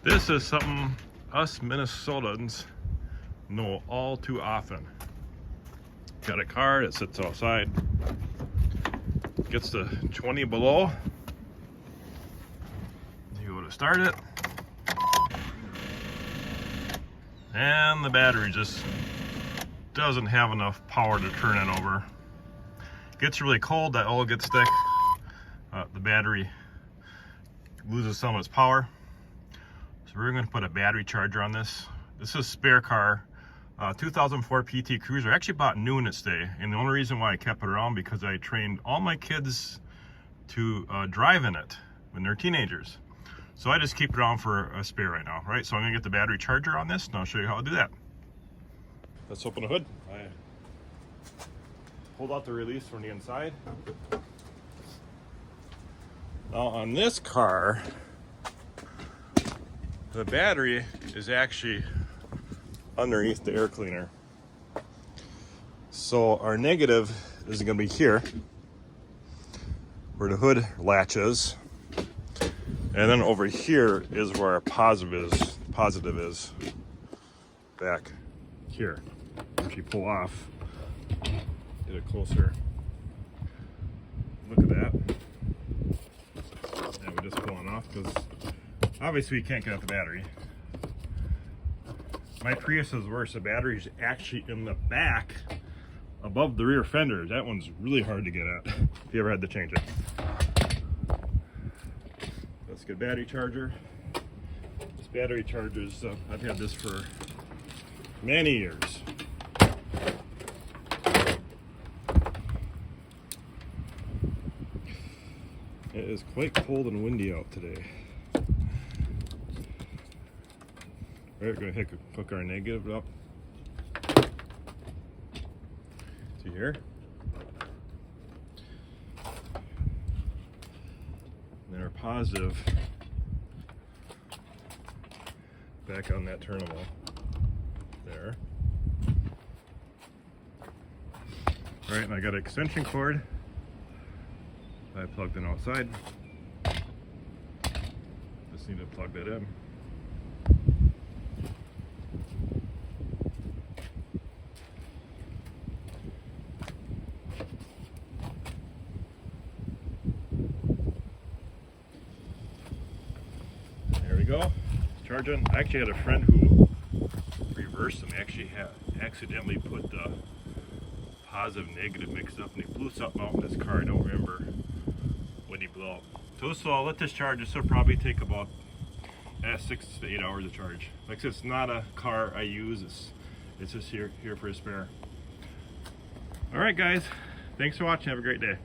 This is something us Minnesotans know all too often. Got a car that sits outside, gets to 20 below, you go to start it, and the battery just doesn't have enough power to turn it over. Gets really cold, that oil gets thick, the battery loses some of its power. So we're going to put a battery charger on this. This is spare car, 2004 PT Cruiser. I actually bought new in its day, and the only reason why I kept it around because I trained all my kids to drive in it when they're teenagers. So I just keep it on for a spare right now, right? So I'm gonna get the battery charger on this, and I'll show you how to do that. Let's open the hood. I pulled out the release from the inside. Now on this car, the battery is actually underneath the air cleaner. So our negative is going to be here, where the hood latches, and then over here is where our positive is, back here. If you pull off, get it closer. Look at that. And we're just pulling off because obviously we can't get out the battery. My Prius is worse. The battery's actually in the back above the rear fender. That one's really hard to get at if you ever had to change it. That's a good battery charger. This battery charger is, I've had this for many years. It is quite cold and windy out today. We're going to hook our negative up to here. And then our positive back on that terminal there. All right, and I got an extension cord I plugged in outside. Just need to plug that in. There we go. Charging. I actually had a friend who reversed them. Actually had accidentally put the positive negative mixed up, and he blew something out in his car. I don't remember what he blew out. So I'll let this charge. This will probably take about 6 to 8 hours to charge. Like I said, it's not a car I use. It's just here for a spare. All right, guys. Thanks for watching. Have a great day.